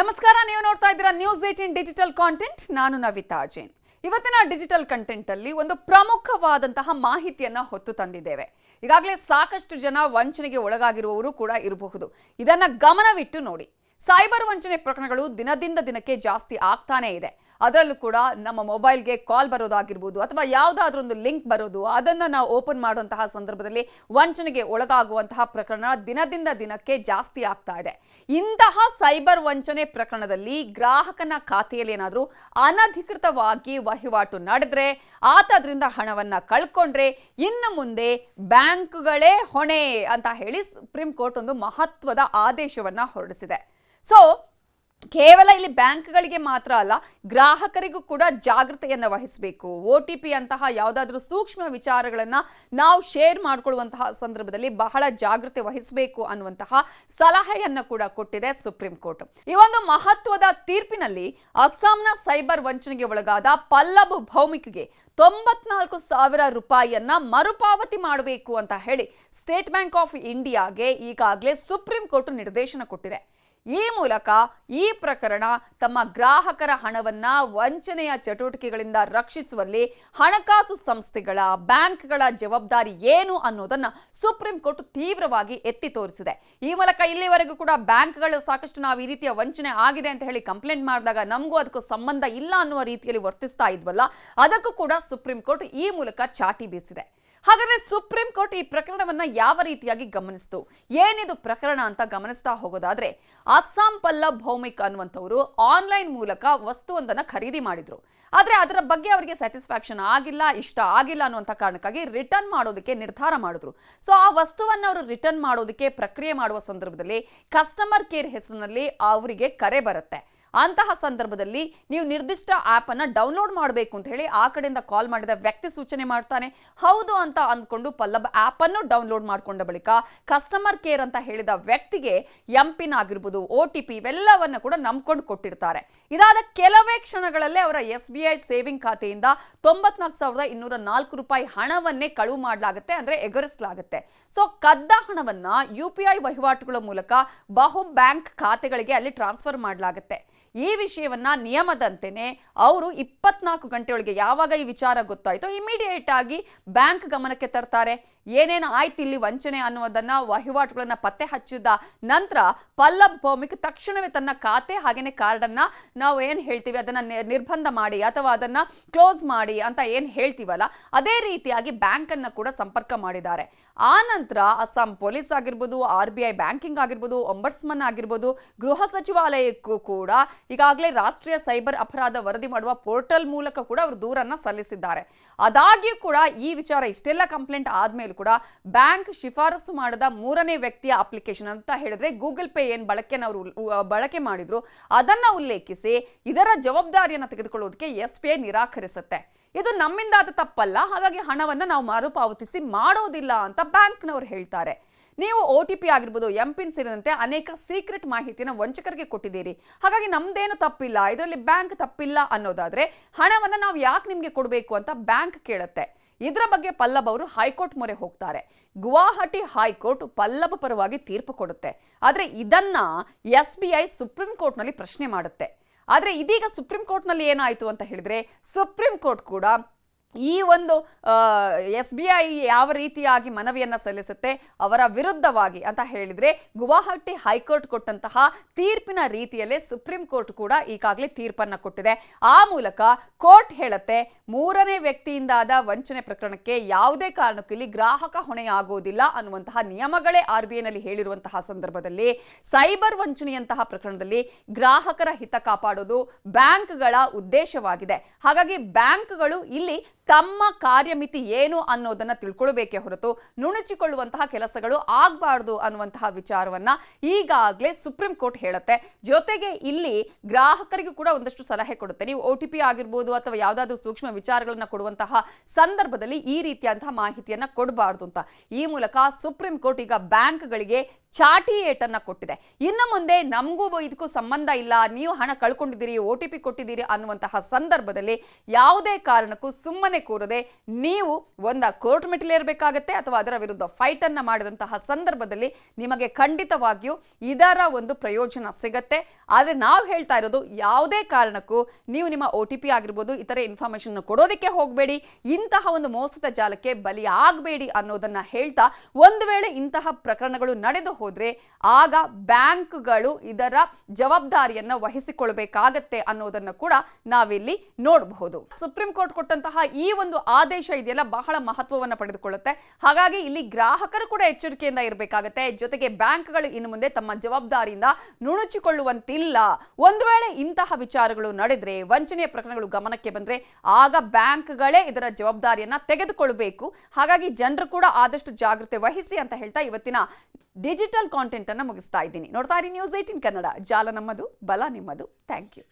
ನಮಸ್ಕಾರ, ನೀವು ನೋಡ್ತಾ ಇದ್ದೀರಾ ನ್ಯೂಸ್ 18 ಡಿಜಿಟಲ್ ಕಾಂಟೆಂಟ್. ನಾನು ನವಿತಾ ಜೈನ್. ಇವತ್ತಿನ ಡಿಜಿಟಲ್ ಕಂಟೆಂಟ್ ಅಲ್ಲಿ ಒಂದು ಪ್ರಮುಖವಾದಂತಹ ಮಾಹಿತಿಯನ್ನ ಹೊತ್ತು ತಂದಿದ್ದೇವೆ. ಈಗಾಗಲೇ ಸಾಕಷ್ಟು ಜನ ವಂಚನೆಗೆ ಒಳಗಾಗಿರುವವರು ಕೂಡ ಇರಬಹುದು. ಇದನ್ನ ಗಮನವಿಟ್ಟು ನೋಡಿ. ಸೈಬರ್ ವಂಚನೆ ಪ್ರಕರಣಗಳು ದಿನದಿಂದ ದಿನಕ್ಕೆ ಜಾಸ್ತಿ ಆಗ್ತಾನೆ ಇದೆ. ಅದರಲ್ಲೂ ಕೂಡ ನಮ್ಮ ಮೊಬೈಲ್ಗೆ ಕಾಲ್ ಬರೋದಾಗಿರ್ಬೋದು ಅಥವಾ ಯಾವುದಾದ್ರೂ ಒಂದು ಲಿಂಕ್ ಬರೋದು, ಅದನ್ನು ನಾವು ಓಪನ್ ಮಾಡುವಂತಹ ಸಂದರ್ಭದಲ್ಲಿ ವಂಚನೆಗೆ ಒಳಗಾಗುವಂತಹ ಪ್ರಕರಣ ದಿನದಿಂದ ದಿನಕ್ಕೆ ಜಾಸ್ತಿ ಆಗ್ತಾ ಇದೆ. ಇಂತಹ ಸೈಬರ್ ವಂಚನೆ ಪ್ರಕರಣದಲ್ಲಿ ಗ್ರಾಹಕನ ಖಾತೆಯಲ್ಲಿ ಏನಾದರೂ ಅನಧಿಕೃತವಾಗಿ ವಹಿವಾಟು ನಡೆದ್ರೆ, ಆತ ಅದರಿಂದ ಹಣವನ್ನು ಕಳ್ಕೊಂಡ್ರೆ ಇನ್ನು ಮುಂದೆ ಬ್ಯಾಂಕ್ಗಳೇ ಹೊಣೆ ಅಂತ ಹೇಳಿ ಸುಪ್ರೀಂ ಕೋರ್ಟ್ ಒಂದು ಮಹತ್ವದ ಆದೇಶವನ್ನ ಹೊರಡಿಸಿದೆ. ಸೊ ಕೇವಲ ಇಲ್ಲಿ ಬ್ಯಾಂಕ್ಗಳಿಗೆ ಮಾತ್ರ ಅಲ್ಲ, ಗ್ರಾಹಕರಿಗೂ ಕೂಡ ಜಾಗೃತೆಯನ್ನು ವಹಿಸಬೇಕು. OTP ಅಂತಹ ಯಾವುದಾದ್ರೂ ಸೂಕ್ಷ್ಮ ವಿಚಾರಗಳನ್ನು ನಾವು ಶೇರ್ ಮಾಡಿಕೊಳ್ಳುವಂತಹ ಸಂದರ್ಭದಲ್ಲಿ ಬಹಳ ಜಾಗೃತೆ ವಹಿಸಬೇಕು ಅನ್ನುವಂತಹ ಸಲಹೆಯನ್ನು ಕೂಡ ಕೊಟ್ಟಿದೆ ಸುಪ್ರೀಂ ಕೋರ್ಟ್. ಈ ಒಂದು ಮಹತ್ವದ ತೀರ್ಪಿನಲ್ಲಿ ಅಸ್ಸಾಂನ ಸೈಬರ್ ವಂಚನೆಗೆ ಒಳಗಾದ ಪಲ್ಲಬ್ ಭೌಮಿಕ್ಗೆ 94,000 ರೂಪಾಯಿಯನ್ನ ಮರುಪಾವತಿ ಮಾಡಬೇಕು ಅಂತ ಹೇಳಿ ಸ್ಟೇಟ್ ಬ್ಯಾಂಕ್ ಆಫ್ ಇಂಡಿಯಾಗೆ ಈಗಾಗಲೇ ಸುಪ್ರೀಂ ಕೋರ್ಟ್ ನಿರ್ದೇಶನ ಕೊಟ್ಟಿದೆ. ಈ ಮೂಲಕ ಈ ಪ್ರಕರಣ ತಮ್ಮ ಗ್ರಾಹಕರ ಹಣವನ್ನ ವಂಚನೆಯ ಚಟುವಟಿಕೆಗಳಿಂದ ರಕ್ಷಿಸುವಲ್ಲಿ ಹಣಕಾಸು ಸಂಸ್ಥೆಗಳ, ಬ್ಯಾಂಕ್ಗಳ ಜವಾಬ್ದಾರಿ ಏನು ಅನ್ನೋದನ್ನ ಸುಪ್ರೀಂ ಕೋರ್ಟ್ ತೀವ್ರವಾಗಿ ಎತ್ತಿ ತೋರಿಸಿದೆ. ಈ ಮೂಲಕ ಇಲ್ಲಿವರೆಗೂ ಕೂಡ ಬ್ಯಾಂಕ್ಗಳು ಸಾಕಷ್ಟು ನಾವು ಈ ರೀತಿಯ ವಂಚನೆ ಆಗಿದೆ ಅಂತ ಹೇಳಿ ಕಂಪ್ಲೇಂಟ್ ಮಾಡಿದಾಗ ನಮಗೂ ಅದಕ್ಕೂ ಸಂಬಂಧ ಇಲ್ಲ ಅನ್ನುವ ರೀತಿಯಲ್ಲಿ ವರ್ತಿಸ್ತಾ ಇದ್ವಲ್ಲ, ಅದಕ್ಕೂ ಕೂಡ ಸುಪ್ರೀಂ ಕೋರ್ಟ್ ಈ ಮೂಲಕ ಚಾಟಿ ಬೀಸಿದೆ. ಹಾಗಾದ್ರೆ ಸುಪ್ರೀಂ ಕೋರ್ಟ್ ಈ ಪ್ರಕರಣವನ್ನ ಯಾವ ರೀತಿಯಾಗಿ ಗಮನಿಸ್ತು, ಏನಿದು ಪ್ರಕರಣ ಅಂತ ಗಮನಿಸ್ತಾ ಹೋಗೋದಾದ್ರೆ, ಅಸ್ಸಾಂ ಪಲ್ಲಬ್ ಭೌಮಿಕ್ ಅನ್ನುವಂಥವರು ಆನ್ಲೈನ್ ಮೂಲಕ ವಸ್ತುವೊಂದನ್ನು ಖರೀದಿ ಮಾಡಿದ್ರು. ಆದರೆ ಅದರ ಬಗ್ಗೆ ಅವರಿಗೆ ಸ್ಯಾಟಿಸ್ಫ್ಯಾಕ್ಷನ್ ಆಗಿಲ್ಲ, ಇಷ್ಟ ಆಗಿಲ್ಲ ಅನ್ನುವಂಥ ಕಾರಣಕ್ಕಾಗಿ ರಿಟರ್ನ್ ಮಾಡೋದಕ್ಕೆ ನಿರ್ಧಾರ ಮಾಡಿದ್ರು. ಸೊ ಆ ವಸ್ತುವನ್ನು ಅವರು ರಿಟರ್ನ್ ಮಾಡೋದಕ್ಕೆ ಪ್ರಕ್ರಿಯೆ ಮಾಡುವ ಸಂದರ್ಭದಲ್ಲಿ ಕಸ್ಟಮರ್ ಕೇರ್ ಹೆಸರಿನಲ್ಲಿ ಅವರಿಗೆ ಕರೆ ಬರುತ್ತೆ. ಅಂತಹ ಸಂದರ್ಭದಲ್ಲಿ ನೀವು ನಿರ್ದಿಷ್ಟ ಆ್ಯಪ್ ಅನ್ನು ಡೌನ್ಲೋಡ್ ಮಾಡಬೇಕು ಅಂತ ಹೇಳಿ ಆ ಕಡೆಯಿಂದ ಕಾಲ್ ಮಾಡಿದ ವ್ಯಕ್ತಿ ಸೂಚನೆ ಮಾಡ್ತಾನೆ. ಹೌದು ಅಂತ ಅಂದ್ಕೊಂಡು ಪಲ್ಲಬ್ ಆ್ಯಪ್ ಅನ್ನು ಡೌನ್ಲೋಡ್ ಮಾಡಿಕೊಂಡ ಬಳಿಕ ಕಸ್ಟಮರ್ ಕೇರ್ ಅಂತ ಹೇಳಿದ ವ್ಯಕ್ತಿಗೆ ಎಂಪಿನ್ ಆಗಿರ್ಬೋದು, OTP ಇವೆಲ್ಲವನ್ನ ಕೂಡ ನಂಬ್ಕೊಂಡು ಕೊಟ್ಟಿರ್ತಾರೆ. ಇದಾದ ಕೆಲವೇ ಕ್ಷಣಗಳಲ್ಲೇ ಅವರ SBI ಸೇವಿಂಗ್ ಖಾತೆಯಿಂದ 94,204 ರೂಪಾಯಿ ಹಣವನ್ನೇ ಕಳುವು ಮಾಡಲಾಗುತ್ತೆ, ಅಂದ್ರೆ ಎಗರಿಸಲಾಗುತ್ತೆ. ಸೊ ಕದ್ದ ಹಣವನ್ನ UPI ವಹಿವಾಟುಗಳ ಮೂಲಕ ಬಹು ಬ್ಯಾಂಕ್ ಖಾತೆಗಳಿಗೆ ಅಲ್ಲಿ ಟ್ರಾನ್ಸ್ಫರ್ ಮಾಡಲಾಗುತ್ತೆ. ಈ ವಿಷಯವನ್ನ ನಿಯಮದಂತೆಯೇ ಅವರು 24 ಗಂಟೆಯೊಳಗೆ ಯಾವಾಗ ಈ ವಿಚಾರ ಗೊತ್ತಾಯ್ತೋ ಇಮಿಡಿಯೇಟ್ ಆಗಿ ಬ್ಯಾಂಕ್ ಗಮನಕ್ಕೆ ತರ್ತಾರೆ. ಏನೇನು ಆಯ್ತು ಇಲ್ಲಿ ವಂಚನೆ ಅನ್ನುವುದನ್ನ, ವಹಿವಾಟುಗಳನ್ನ ಪತ್ತೆ ಹಚ್ಚಿದ ನಂತರ ಪಲ್ಲಬ್ ಭೌಮಿಕ್ ತಕ್ಷಣವೇ ತನ್ನ ಖಾತೆ ಹಾಗೇನೆ ಕಾರ್ಡನ್ನ ನಾವು ಏನು ಹೇಳ್ತೀವಿ ಅದನ್ನ ನಿರ್ಬಂಧ ಮಾಡಿ ಅಥವಾ ಅದನ್ನ ಕ್ಲೋಸ್ ಮಾಡಿ ಅಂತ ಏನು ಹೇಳ್ತೀವಲ್ಲ, ಅದೇ ರೀತಿಯಾಗಿ ಬ್ಯಾಂಕ್ ಅನ್ನ ಕೂಡ ಸಂಪರ್ಕ ಮಾಡಿದ್ದಾರೆ. ಆ ನಂತರ ಅಸ್ಸಾಂ ಪೊಲೀಸ್ ಆಗಿರ್ಬೋದು, RBI ಬ್ಯಾಂಕಿಂಗ್ ಆಗಿರ್ಬೋದು, ಒಂಬಡ್ಸ್ಮನ್ ಆಗಿರ್ಬೋದು, ಗೃಹ ಸಚಿವಾಲಯಕ್ಕೂ ಕೂಡ ಈಗಾಗಲೇ ರಾಷ್ಟ್ರೀಯ ಸೈಬರ್ ಅಪರಾಧ ವರದಿ ಮಾಡುವ ಪೋರ್ಟಲ್ ಮೂಲಕ ಕೂಡ ಅವರು ದೂರನ್ನ ಸಲ್ಲಿಸಿದ್ದಾರೆ. ಆದಾಗ್ಯೂ ಕೂಡ ಈ ವಿಚಾರ ಇಷ್ಟೆಲ್ಲ ಕಂಪ್ಲೇಂಟ್ ಆದ್ಮೇಲೆ ಕೂಡ ಬ್ಯಾಂಕ್ ಶಿಫಾರಸು ಮಾಡದ ಮೂರನೇ ವ್ಯಕ್ತಿಯ ಅಪ್ಲಿಕೇಶನ್ ಅಂತ ಹೇಳಿದ್ರೆ ಗೂಗಲ್ ಪೇ ಏನು ಬಳಕೆ ಮಾಡಿದ್ರು ಅದನ್ನ ಉಲ್ಲೇಖಿಸಿ ಇದರ ಜವಾಬ್ದಾರಿಯನ್ನು ತೆಗೆದುಕೊಳ್ಳುವುದಕ್ಕೆ SBI ನಿರಾಕರಿಸುತ್ತೆ. ಇದು ನಮ್ಮಿಂದಾದ ತಪ್ಪಲ್ಲ, ಹಾಗಾಗಿ ಹಣವನ್ನು ನಾವು ಮರುಪಾವತಿಸಿ ಮಾಡೋದಿಲ್ಲ ಅಂತ ಬ್ಯಾಂಕ್ನವರು ಹೇಳ್ತಾರೆ. ನೀವು OTP ಆಗಿರ್ಬೋದು, ಎಂಪಿನ್ ಸೇರಿದಂತೆ ಅನೇಕ ಸೀಕ್ರೆಟ್ ಮಾಹಿತಿಯನ್ನು ವಂಚಕರಿಗೆ ಕೊಟ್ಟಿದ್ದೀರಿ, ಹಾಗಾಗಿ ನಮ್ದೇನು ತಪ್ಪಿಲ್ಲ, ಇದರಲ್ಲಿ ಬ್ಯಾಂಕ್ ತಪ್ಪಿಲ್ಲ ಅನ್ನೋದಾದ್ರೆ ಹಣವನ್ನು ನಾವು ಯಾಕೆ ನಿಮಗೆ ಕೊಡಬೇಕು ಅಂತ ಬ್ಯಾಂಕ್ ಕೇಳುತ್ತೆ. ಇದರ ಬಗ್ಗೆ ಪಲ್ಲಬ್ ಅವರು ಹೈಕೋರ್ಟ್ ಮೊರೆ ಹೋಗ್ತಾರೆ. ಗುವಾಹಟಿ ಹೈಕೋರ್ಟ್ ಪಲ್ಲಬ್ ಪರವಾಗಿ ತೀರ್ಪು ಕೊಡುತ್ತೆ. ಆದರೆ ಇದನ್ನ SBI ಸುಪ್ರೀಂ ಕೋರ್ಟ್ನಲ್ಲಿ ಪ್ರಶ್ನೆ ಮಾಡುತ್ತೆ. ಆದರೆ ಇದೀಗ ಸುಪ್ರೀಂ ಕೋರ್ಟ್ನಲ್ಲಿ ಏನಾಯಿತು ಅಂತ ಹೇಳಿದ್ರೆ, ಸುಪ್ರೀಂ ಕೋರ್ಟ್ ಕೂಡ ಈ ಒಂದು SBI ಯಾವ ರೀತಿಯಾಗಿ ಮನವಿಯನ್ನು ಸಲ್ಲಿಸುತ್ತೆ ಅವರ ವಿರುದ್ಧವಾಗಿ ಅಂತ ಹೇಳಿದ್ರೆ ಗುವಾಹಟಿ ಹೈಕೋರ್ಟ್ ಕೊಟ್ಟಂತಹ ತೀರ್ಪಿನ ರೀತಿಯಲ್ಲೇ ಸುಪ್ರೀಂ ಕೋರ್ಟ್ ಕೂಡ ಈಗಾಗಲೇ ತೀರ್ಪನ್ನು ಕೊಟ್ಟಿದೆ. ಆ ಮೂಲಕ ಕೋರ್ಟ್ ಹೇಳುತ್ತೆ, ಮೂರನೇ ವ್ಯಕ್ತಿಯಿಂದಾದ ವಂಚನೆ ಪ್ರಕರಣಕ್ಕೆ ಯಾವುದೇ ಕಾರಣಕ್ಕೂ ಇಲ್ಲಿ ಗ್ರಾಹಕ ಹೊಣೆಯಾಗುವುದಿಲ್ಲ ಅನ್ನುವಂತಹ ನಿಯಮಗಳೇ RBI ನಲ್ಲಿ ಹೇಳಿರುವಂತಹ ಸಂದರ್ಭದಲ್ಲಿ ಸೈಬರ್ ವಂಚನೆಯಂತಹ ಪ್ರಕರಣದಲ್ಲಿ ಗ್ರಾಹಕರ ಹಿತ ಕಾಪಾಡೋದು ಬ್ಯಾಂಕ್ಗಳ ಉದ್ದೇಶವಾಗಿದೆ. ಹಾಗಾಗಿ ಬ್ಯಾಂಕ್ಗಳು ಇಲ್ಲಿ ತಮ್ಮ ಕಾರ್ಯಮಿತಿ ಏನು ಅನ್ನೋದನ್ನ ತಿಳ್ಕೊಳ್ಬೇಕೇ ಹೊರತು ನುಣುಚಿಕೊಳ್ಳುವಂತಹ ಕೆಲಸಗಳು ಆಗಬಾರ್ದು ಅನ್ನುವಂತಹ ವಿಚಾರವನ್ನ ಈಗಾಗಲೇ ಸುಪ್ರೀಂ ಕೋರ್ಟ್ ಹೇಳುತ್ತೆ. ಜೊತೆಗೆ ಇಲ್ಲಿ ಗ್ರಾಹಕರಿಗೂ ಕೂಡ ಒಂದಷ್ಟು ಸಲಹೆ ಕೊಡುತ್ತೆ. ನೀವು OTP ಆಗಿರ್ಬೋದು ಅಥವಾ ಯಾವುದಾದ್ರೂ ಸೂಕ್ಷ್ಮ ವಿಚಾರಗಳನ್ನ ಕೊಡುವಂತಹ ಸಂದರ್ಭದಲ್ಲಿ ಈ ರೀತಿಯಂತಹ ಮಾಹಿತಿಯನ್ನ ಕೊಡಬಾರ್ದು ಅಂತ. ಈ ಮೂಲಕ ಸುಪ್ರೀಂ ಕೋರ್ಟ್ ಈಗ ಬ್ಯಾಂಕ್ಗಳಿಗೆ ಚಾಟಿ ಏಟನ್ನ ಕೊಟ್ಟಿದೆ. ಇನ್ನು ಮುಂದೆ ನಮಗೂ ಇದಕ್ಕೂ ಸಂಬಂಧ ಇಲ್ಲ, ನೀವು ಹಣ ಕಳ್ಕೊಂಡಿದ್ದೀರಿ, OTP ಕೊಟ್ಟಿದ್ದೀರಿ ಅನ್ನುವಂತಹ ಸಂದರ್ಭದಲ್ಲಿ ಯಾವುದೇ ಕಾರಣಕ್ಕೂ ಸುಮ್ಮನೆ ಕೂರದೆ ನೀವು ಕೋರ್ಟ್ ಮೆಟ್ಟಿಲೇರಬೇಕಾಗತ್ತೆ ಅಥವಾ ಅದರ ವಿರುದ್ಧ ಫೈಟ್ ಅನ್ನ ಮಾಡಿದಂತಹ ಸಂದರ್ಭದಲ್ಲಿ ನಿಮಗೆ ಖಂಡಿತವಾಗಿಯೂ ಇದರ ಒಂದು ಪ್ರಯೋಜನ ಸಿಗತ್ತೆ. ಆದರೆ ನಾವು ಹೇಳ್ತಾ ಇರೋದು ಯಾವುದೇ ಕಾರಣಕ್ಕೂ ನೀವು ನಿಮ್ಮ OTP ಆಗಿರ್ಬೋದು ಇತರೆ ಇನ್ಫಾರ್ಮೇಶನ್ ಕೊಡೋದಕ್ಕೆ ಹೋಗಬೇಡಿ, ಇಂತಹ ಒಂದು ಮೋಸದ ಜಾಲಕ್ಕೆ ಬಲಿ ಆಗಬೇಡಿ ಅನ್ನೋದನ್ನ ಹೇಳ್ತಾ, ಒಂದು ವೇಳೆ ಇಂತಹ ಪ್ರಕರಣಗಳು ನಡೆದು ಹೋದ್ರೆ ಆಗ ಬ್ಯಾಂಕ್ಗಳು ಇದರ ಜವಾಬ್ದಾರಿಯನ್ನ ವಹಿಸಿಕೊಳ್ಳಬೇಕಾಗತ್ತೆ ಅನ್ನೋದನ್ನ ಕೂಡ ನಾವಿಲ್ಲಿ ನೋಡಬಹುದು. ಸುಪ್ರೀಂ ಕೋರ್ಟ್ ಕೊಟ್ಟಂತಹ ಈ ಒಂದು ಆದೇಶ ಇದೆಯಲ್ಲ ಬಹಳ ಮಹತ್ವವನ್ನು ಪಡೆದುಕೊಳ್ಳುತ್ತೆ. ಹಾಗಾಗಿ ಇಲ್ಲಿ ಗ್ರಾಹಕರು ಕೂಡ ಎಚ್ಚರಿಕೆಯಿಂದ ಇರಬೇಕಾಗತ್ತೆ. ಜೊತೆಗೆ ಬ್ಯಾಂಕ್ಗಳು ಇನ್ನು ಮುಂದೆ ತಮ್ಮ ಜವಾಬ್ದಾರಿಯಿಂದ ನುಣುಚಿಕೊಳ್ಳುವಂತಿಲ್ಲ. ಒಂದು ವೇಳೆ ಇಂತಹ ವಿಚಾರಗಳು ನಡೆದ್ರೆ, ವಂಚನೆಯ ಪ್ರಕರಣಗಳು ಗಮನಕ್ಕೆ ಬಂದ್ರೆ ಆಗ ಬ್ಯಾಂಕ್ಗಳೇ ಇದರ ಜವಾಬ್ದಾರಿಯನ್ನ ತೆಗೆದುಕೊಳ್ಳಬೇಕು. ಹಾಗಾಗಿ ಜನರು ಕೂಡ ಆದಷ್ಟು ಜಾಗೃತೆ ವಹಿಸಿ ಅಂತ ಹೇಳ್ತಾ ಇವತ್ತಿನ ಡಿಜಿಟಲ್ ಕಾಂಟೆಂಟ್ ಅನ್ನ ಮುಗಿಸ್ತಾ ಇದ್ದೀನಿ. ನೋಡ್ತಾ ಇರಿ ನ್ಯೂಸ್ 18 ಕನ್ನಡ. ಜಾಲ ನಮ್ಮದು, ಬಲ ನಿಮ್ಮದು. Thank you.